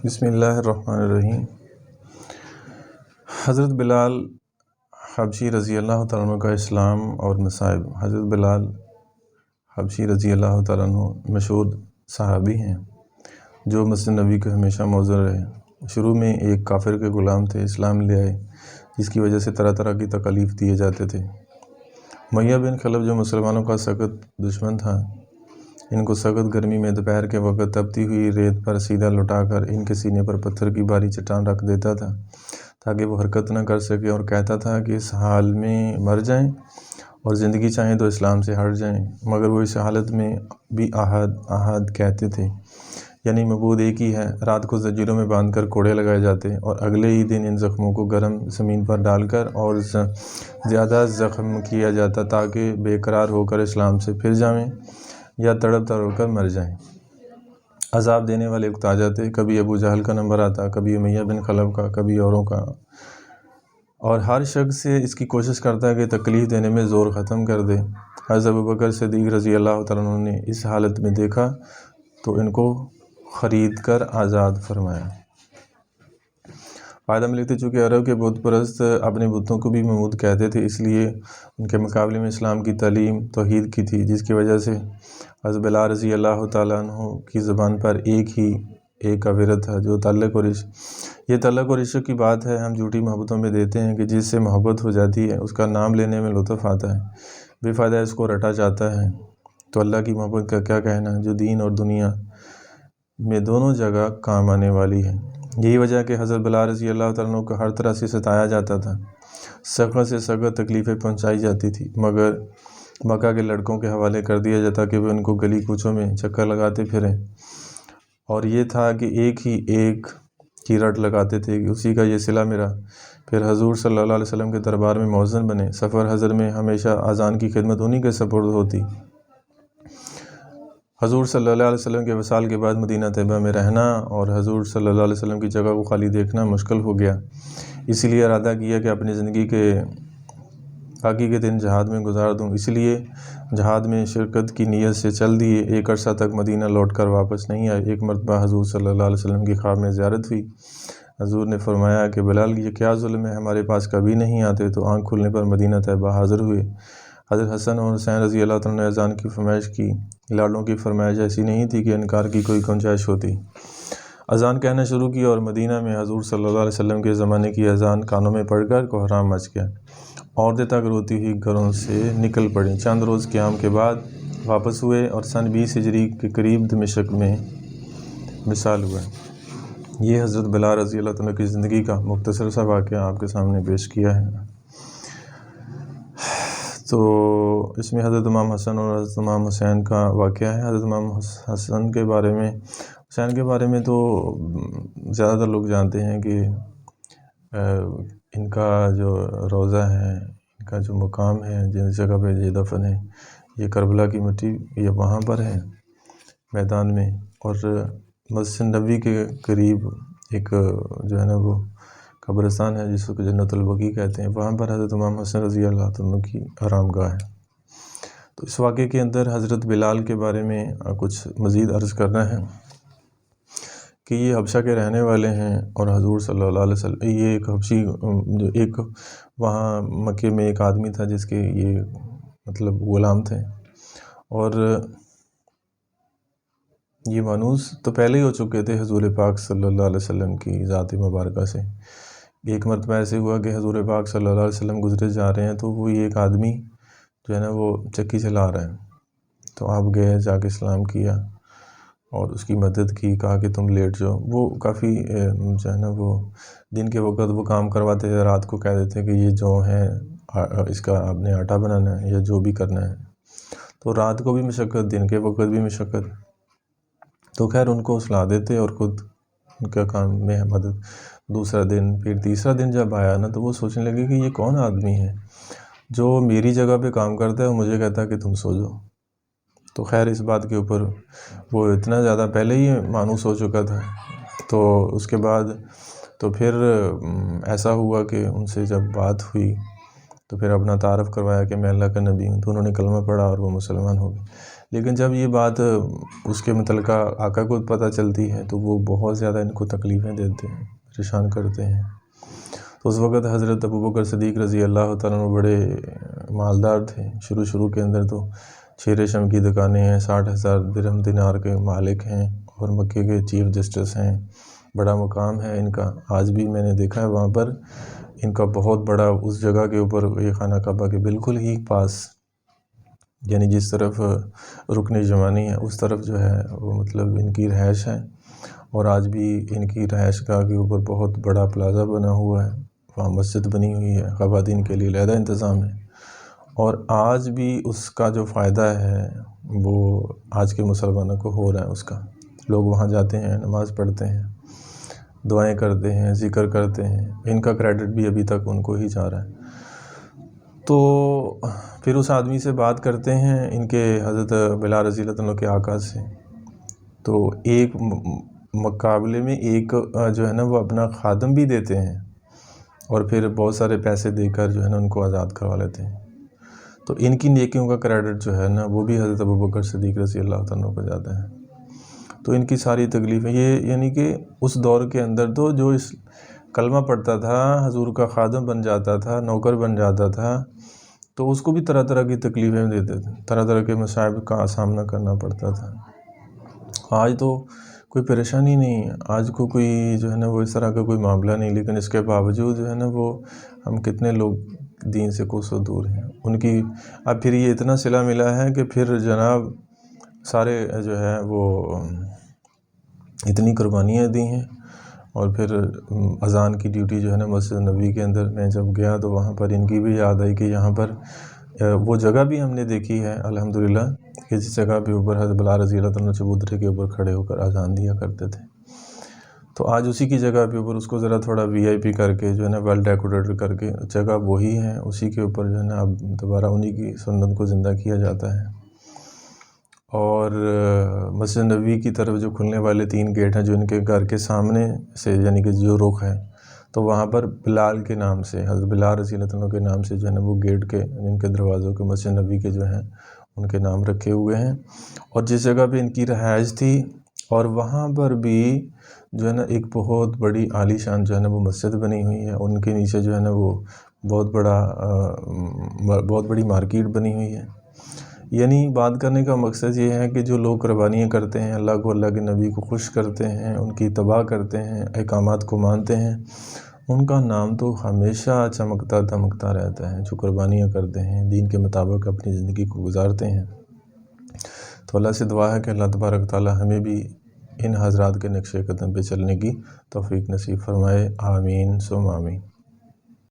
بسم اللہ الرحمن الرحیم۔ حضرت بلال حبشی رضی اللہ تعالیٰ عنہ کا اسلام اور مصائب۔ حضرت بلال حبشی رضی اللہ تعالیٰ عنہ مشہور صحابی ہیں جو مسجد نبوی کے ہمیشہ موزوں رہے۔ شروع میں ایک کافر کے غلام تھے، اسلام لے آئے جس کی وجہ سے طرح طرح کی تکالیف دیے جاتے تھے۔ امیہ بن خلف جو مسلمانوں کا سخت دشمن تھا، ان کو سخت گرمی میں دوپہر کے وقت تپتی ہوئی ریت پر سیدھا لٹا کر ان کے سینے پر پتھر کی بھاری چٹان رکھ دیتا تھا تاکہ وہ حرکت نہ کر سکے، اور کہتا تھا کہ اس حال میں مر جائیں اور زندگی چاہیں تو اسلام سے ہٹ جائیں، مگر وہ اس حالت میں بھی احد احد کہتے تھے، یعنی معبود ایک ہی ہے۔ رات کو زنجیروں میں باندھ کر کوڑے لگائے جاتے اور اگلے ہی دن ان زخموں کو گرم زمین پر ڈال کر اور زیادہ زخم کیا جاتا تاکہ بے قرار ہو کر اسلام سے پھر جائیں یا تڑپ تڑپ کر مر جائیں۔ عذاب دینے والے اکتا جاتے، کبھی ابو جہل کا نمبر آتا، کبھی امیہ بن خلف کا، کبھی اوروں کا، اور ہر شخص سے اس کی کوشش کرتا ہے کہ تکلیف دینے میں زور ختم کر دے۔ حضرت ابوبکر صدیق رضی اللہ تعالیٰ عنہ نے اس حالت میں دیکھا تو ان کو خرید کر آزاد فرمایا۔ فائدہ میں لکھتے، چونکہ عرب کے بت پرست اپنے بتوں کو بھی معبود کہتے تھے، اس لیے ان کے مقابلے میں اسلام کی تعلیم توحید کی تھی، جس کی وجہ سے حضرت بلال رضی اللہ تعالیٰ عنہ کی زبان پر ایک کا ورد تھا جو تعلق اور عشق۔ یہ تعلق اور عشق کی بات ہے، ہم جھوٹی محبتوں میں دیتے ہیں کہ جس سے محبت ہو جاتی ہے اس کا نام لینے میں لطف آتا ہے، بے فائدہ اس کو رٹا جاتا ہے، تو اللہ کی محبت کا کیا کہنا جو دین اور دنیا میں دونوں جگہ کام آنے والی ہے۔ یہی وجہ ہے کہ حضرت بلال رضی اللہ تعالیٰ عنہ کو ہر طرح سے ستایا جاتا تھا، سخت سے سخت تکلیفیں پہنچائی جاتی تھی، مگر مکہ کے لڑکوں کے حوالے کر دیا جاتا کہ وہ ان کو گلی کوچوں میں چکر لگاتے پھریں، اور یہ تھا کہ ایک کی رٹ لگاتے تھے کہ اسی کا یہ صلہ میرا۔ پھر حضور صلی اللہ علیہ وسلم کے دربار میں مؤذن بنے، سفر حضر میں ہمیشہ اذان کی خدمت انہی کے سپرد ہوتی۔ حضور صلی اللہ علیہ وسلم کے وصال کے بعد مدینہ طیبہ میں رہنا اور حضور صلی اللہ علیہ وسلم کی جگہ کو خالی دیکھنا مشکل ہو گیا، اسی لیے ارادہ کیا کہ اپنی زندگی کے باقی کے دن جہاد میں گزار دوں، اس لیے جہاد میں شرکت کی نیت سے چل دیے۔ ایک عرصہ تک مدینہ لوٹ کر واپس نہیں آئے۔ ایک مرتبہ حضور صلی اللہ علیہ وسلم کی خواب میں زیارت ہوئی۔ حضور نے فرمایا کہ بلال یہ کیا ظلم ہے، ہمارے پاس کبھی نہیں آتے، تو آنکھ کھلنے پر مدینہ طیبہ حاضر ہوئے۔ حضرت حسن اور حسین رضی اللہ تعالیٰ نے اذان کی فرمائش کی، لاڈوں کی فرمائش ایسی نہیں تھی کہ انکار کی کوئی گنجائش ہوتی۔ اذان کہنا شروع کی اور مدینہ میں حضور صلی اللہ علیہ وسلم کے زمانے کی اذان کانوں میں پڑھ کر کوہرام مچ گیا۔ عورتیں تک روتی ہوئی گھروں سے نکل پڑیں۔ چند روز قیام کے بعد واپس ہوئے اور سن 20 ہجری کے قریب دمشق میں وصال ہوئے۔ یہ حضرت بلال رضی اللہ تعالیٰ کی زندگی کا مختصر سا واقعہ آپ کے سامنے پیش کیا ہے۔ تو اس میں حضرت امام حسن اور حضرت امام حسین کا واقعہ ہے۔ حضرت امام حسین کے بارے میں تو زیادہ تر لوگ جانتے ہیں کہ ان کا جو روضہ ہے، ان کا جو مقام ہے، جس جگہ پہ یہ دفن ہے، یہ کربلا کی مٹی یہ وہاں پر ہے میدان میں، اور مسجد نبوی کے قریب ایک جو ہے نا وہ قبرستان ہے جس کو جنت البقیع کہتے ہیں، وہاں پر حضرت امام حسن رضی اللہ عنہ کی آرام گاہ ہے۔ تو اس واقعے کے اندر حضرت بلال کے بارے میں کچھ مزید عرض کرنا ہے کہ یہ حبشہ کے رہنے والے ہیں، اور حضور صلی اللہ علیہ وسلم یہ ایک حبشی جو ایک وہاں مکے میں ایک آدمی تھا جس کے یہ مطلب غلام تھے، اور یہ مانوس تو پہلے ہی ہو چکے تھے حضور پاک صلی اللہ علیہ وسلم کی ذات مبارکہ سے۔ ایک مرتبہ ایسے ہوا کہ حضور پاک صلی اللہ علیہ وسلم گزرے جا رہے ہیں تو وہ ایک آدمی جو ہے نا وہ چکی چلا رہا ہے، تو آپ گئے، جا کے سلام کیا اور اس کی مدد کی، کہا کہ تم لیٹ جاؤ۔ وہ کافی جو ہے نا وہ دن کے وقت وہ کام کرواتے تھے، رات کو کہہ دیتے کہ یہ جو ہے اس کا آپ نے آٹا بنانا ہے یا جو بھی کرنا ہے، تو رات کو بھی مشقت، دن کے وقت بھی مشقت، تو خیر ان کو سلا دیتے اور خود ان کا کام میں مدد۔ دوسرا دن، پھر تیسرا دن جب آیا نا تو وہ سوچنے لگے کہ یہ کون آدمی ہے جو میری جگہ پہ کام کرتا ہے اور مجھے کہتا ہے کہ تم سو جاؤ۔ تو خیر اس بات کے اوپر وہ اتنا زیادہ پہلے ہی مانوس ہو چکا تھا، تو اس کے بعد تو پھر ایسا ہوا کہ ان سے جب بات ہوئی تو پھر اپنا تعارف کروایا کہ میں اللہ کا نبی ہوں، تو انہوں نے کلمہ پڑھا اور وہ مسلمان ہو گئے۔ لیکن جب یہ بات اس کے متعلقہ آقا کو پتہ چلتی ہے تو وہ بہت زیادہ ان کو تکلیفیں دیتے ہیں، پریشان کرتے ہیں۔ تو اس وقت حضرت ابوبکر صدیق رضی اللہ تعالیٰ عنہ بڑے مالدار تھے، شروع کے اندر تو 6 ریشم کی دکانیں ہیں، 60,000 درہم دینار کے مالک ہیں، اور مکے کے چیف جسٹس ہیں، بڑا مقام ہے ان کا۔ آج بھی میں نے دیکھا ہے وہاں پر ان کا بہت بڑا، اس جگہ کے اوپر، یہ خانہ کعبہ کے بالکل ہی پاس، یعنی جس طرف رکن یمانی ہے اس طرف جو ہے وہ مطلب ان کی رہائش ہے، اور آج بھی ان کی رہائش گاہ کے اوپر بہت بڑا پلازا بنا ہوا ہے، وہاں مسجد بنی ہوئی ہے، خواتین کے لیے علیحدہ انتظام ہے، اور آج بھی اس کا جو فائدہ ہے وہ آج کے مسلمانوں کو ہو رہا ہے۔ اس کا لوگ وہاں جاتے ہیں، نماز پڑھتے ہیں، دعائیں کرتے ہیں، ذکر کرتے ہیں، ان کا کریڈٹ بھی ابھی تک ان کو ہی جا رہا ہے۔ تو پھر اس آدمی سے بات کرتے ہیں ان کے حضرت بلال رضی اللہ عنہ کے آقا سے، تو ایک مقابلے میں ایک جو ہے نا وہ اپنا خادم بھی دیتے ہیں، اور پھر بہت سارے پیسے دے کر جو ہے نا ان کو آزاد کروا لیتے ہیں۔ تو ان کی نیکیوں کا کریڈٹ جو ہے نا وہ بھی حضرت ابوبکر صدیق رضی اللہ عنہ کو جاتا ہے۔ تو ان کی ساری تکلیفیں یہ، یعنی کہ اس دور کے اندر تو جو اس کلمہ پڑھتا تھا، حضور کا خادم بن جاتا تھا، نوکر بن جاتا تھا، تو اس کو بھی طرح طرح کی تکلیفیں دیتے تھے، طرح طرح کے مصائب کا سامنا کرنا پڑتا تھا۔ آج تو کوئی پریشانی نہیں ہے، آج کو کوئی جو ہے نا وہ اس طرح کا کوئی معاملہ نہیں، لیکن اس کے باوجود جو ہے نا وہ ہم کتنے لوگ دین سے کوسوں دور ہیں ان کی۔ اب پھر یہ اتنا صلہ ملا ہے کہ پھر جناب سارے جو ہے وہ اتنی قربانیاں دی ہیں، اور پھر اذان کی ڈیوٹی جو ہے نا مسجد نبوی کے اندر میں جب گیا تو وہاں پر ان کی بھی یاد آئی کہ یہاں پر وہ جگہ بھی ہم نے دیکھی ہے الحمدللہ، کہ جس جگہ پہ اوپر حضرت بلال رضی اللہ عنہ چبوترے کے اوپر کھڑے ہو کر اذان دیا کرتے تھے۔ تو آج اسی کی جگہ پہ اوپر اس کو ذرا تھوڑا VIP کر کے جو ہے نا ویل ڈیکوریٹ کر کے، جگہ وہی ہے، اسی کے اوپر جو ہے نا اب دوبارہ انہی کی سنت کو زندہ کیا جاتا ہے۔ اور مسجد نبوی کی طرف جو کھلنے والے 3 گیٹ ہیں جو ان کے گھر کے سامنے سے، یعنی کہ جو رخ ہے، تو وہاں پر بلال کے نام سے، حضرت بلال رضی اللہ عنہ کے نام سے جو ہے نا وہ گیٹ کے، ان کے دروازوں کے مسجد نبوی کے جو ہیں ان کے نام رکھے ہوئے ہیں۔ اور جس جگہ پہ ان کی رہائش تھی، اور وہاں پر بھی جو ہے نا ایک بہت بڑی عالی شان جو ہے نا وہ مسجد بنی ہوئی ہے، ان کے نیچے جو ہے نا وہ بہت بڑی مارکیٹ بنی ہوئی ہے۔ یعنی بات کرنے کا مقصد یہ ہے کہ جو لوگ قربانیاں کرتے ہیں، اللہ کو، اللہ کے نبی کو خوش کرتے ہیں، ان کی اتباع کرتے ہیں، احکامات کو مانتے ہیں، ان کا نام تو ہمیشہ چمکتا دمکتا رہتا ہے۔ جو قربانیاں کرتے ہیں، دین کے مطابق اپنی زندگی کو گزارتے ہیں، تو اللہ سے دعا ہے کہ اللہ تبارک تعالی ہمیں بھی ان حضرات کے نقش قدم پہ چلنے کی توفیق نصیب فرمائے۔ آمین ثم آمین۔